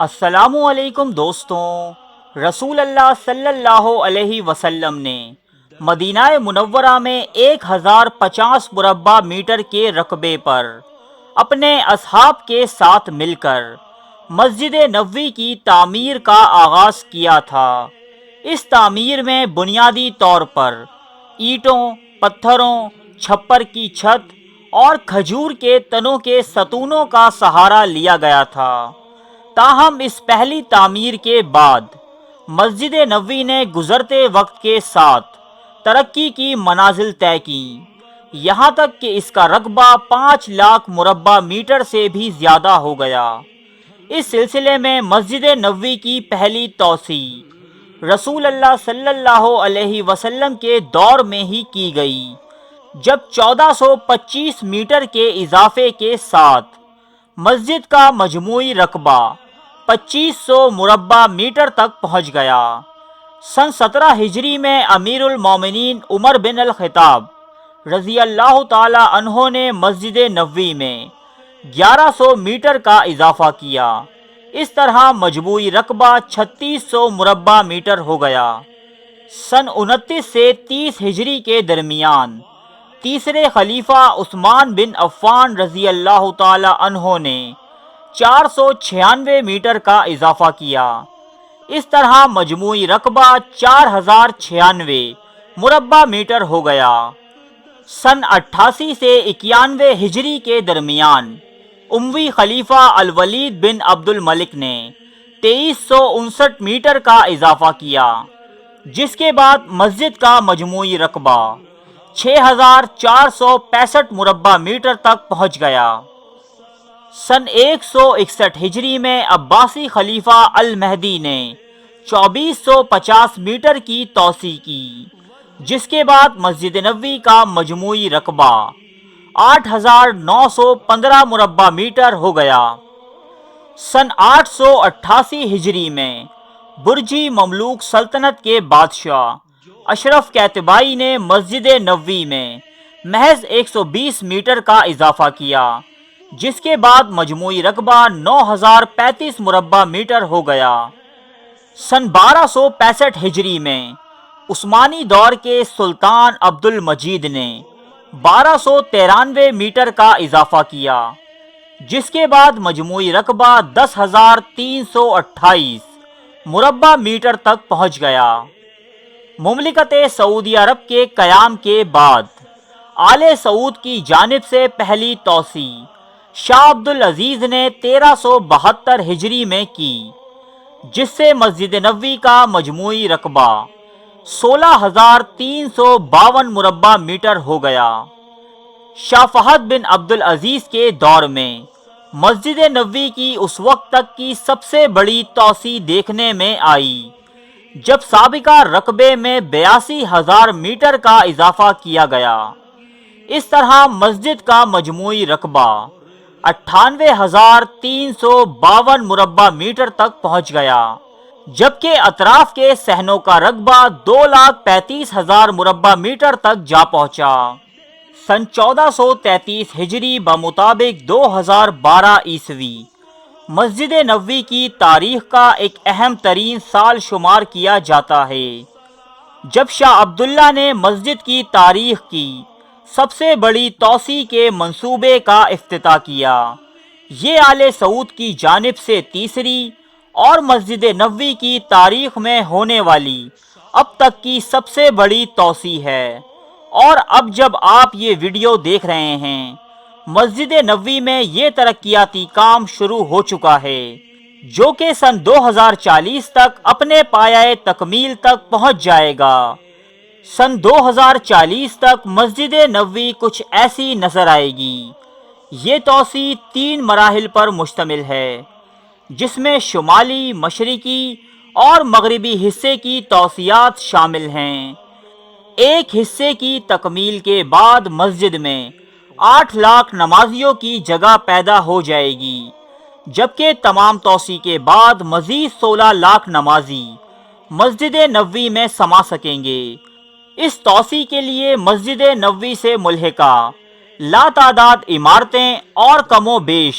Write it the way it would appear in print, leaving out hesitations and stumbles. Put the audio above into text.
السلام علیکم دوستوں، رسول اللہ صلی اللہ علیہ وسلم نے مدینہ منورہ میں 1050 مربع میٹر کے رقبے پر اپنے اصحاب کے ساتھ مل کر مسجد نبوی کی تعمیر کا آغاز کیا تھا۔ اس تعمیر میں بنیادی طور پر اینٹوں، پتھروں، چھپر کی چھت اور کھجور کے تنوں کے ستونوں کا سہارا لیا گیا تھا۔ تاہم اس پہلی تعمیر کے بعد مسجد نبوی نے گزرتے وقت کے ساتھ ترقی کی منازل طے کیں، یہاں تک کہ اس کا رقبہ 5 لاکھ مربع میٹر سے بھی زیادہ ہو گیا۔ اس سلسلے میں مسجد نبوی کی پہلی توسیع رسول اللہ صلی اللہ علیہ وسلم کے دور میں ہی کی گئی، جب 1425 میٹر کے اضافے کے ساتھ مسجد کا مجموعی رقبہ 2500 مربع میٹر تک پہنچ گیا۔ سن 17 ہجری میں امیر المومنین عمر بن الخطاب رضی اللہ تعالی عنہ نے مسجد نبوی میں 1100 میٹر کا اضافہ کیا۔ اس طرح مجموعی رقبہ 3600 مربع میٹر ہو گیا۔ سن 29 سے 30 ہجری کے درمیان تیسرے خلیفہ عثمان بن عفان رضی اللہ تعالی عنہ نے 496 میٹر کا اضافہ کیا۔ اس طرح مجموعی رقبہ 4096 مربع میٹر ہو گیا۔ سن 88 سے 91 ہجری کے درمیان اموی خلیفہ الولید بن عبد الملک نے 2359 میٹر کا اضافہ کیا، جس کے بعد مسجد کا مجموعی رقبہ 6465 مربع میٹر تک پہنچ گیا۔ سن 161 ہجری میں عباسی خلیفہ المہدی نے 2450 میٹر کی توسیع کی، جس کے بعد مسجد نبوی کا مجموعی رقبہ 8915 مربع میٹر ہو گیا۔ سن 888 ہجری میں برجی مملوک سلطنت کے بادشاہ اشرف کیتبائی نے مسجد نبوی میں محض 120 میٹر کا اضافہ کیا، جس کے بعد مجموعی رقبہ 9035 مربع میٹر ہو گیا۔ سن 1265 ہجری میں عثمانی دور کے سلطان عبد المجید نے 1293 میٹر کا اضافہ کیا، جس کے بعد مجموعی رقبہ 10328 مربع میٹر تک پہنچ گیا۔ مملکت سعودی عرب کے قیام کے بعد آل سعود کی جانب سے پہلی توسیع شاہ عبد العزیز نے 1372 ہجری میں کی، جس سے مسجد نبوی کا مجموعی رقبہ 16352 مربع میٹر ہو گیا۔ شاہ فہد بن عبد العزیز کے دور میں مسجد نبوی کی اس وقت تک کی سب سے بڑی توسیع دیکھنے میں آئی، جب سابقہ رقبے میں 82,000 میٹر کا اضافہ کیا گیا۔ اس طرح مسجد کا مجموعی رقبہ 98,352 مربع میٹر تک پہنچ گیا، جبکہ اطراف کے صحنوں کا رقبہ 2,35,000 مربع میٹر تک جا پہنچا۔ سن 1433 ہجری بمطابق 2012 عیسوی مسجد نبوی کی تاریخ کا ایک اہم ترین سال شمار کیا جاتا ہے، جب شاہ عبداللہ نے مسجد کی تاریخ کی سب سے بڑی توسیع کے منصوبے کا افتتاح کیا۔ یہ آل سعود کی جانب سے تیسری اور مسجد نبوی کی تاریخ میں ہونے والی اب تک کی سب سے بڑی توسیع ہے۔ اور اب جب آپ یہ ویڈیو دیکھ رہے ہیں، مسجد نبوی میں یہ ترقیاتی کام شروع ہو چکا ہے، جو کہ سن 2040 تک اپنے پایہ تکمیل تک پہنچ جائے گا۔ سن 2040 تک مسجد نبوی کچھ ایسی نظر آئے گی۔ یہ توسیع 3 مراحل پر مشتمل ہے، جس میں شمالی، مشرقی اور مغربی حصے کی توسیعات شامل ہیں۔ ایک حصے کی تکمیل کے بعد مسجد میں 8 لاکھ نمازیوں کی جگہ پیدا ہو جائے گی، جبکہ تمام توسیع کے بعد مزید 16 لاکھ نمازی مسجد نبوی میں سما سکیں گے۔ اس توسیع کے لیے مسجد نبوی سے ملحقہ لاتعداد عمارتیں اور کم و بیش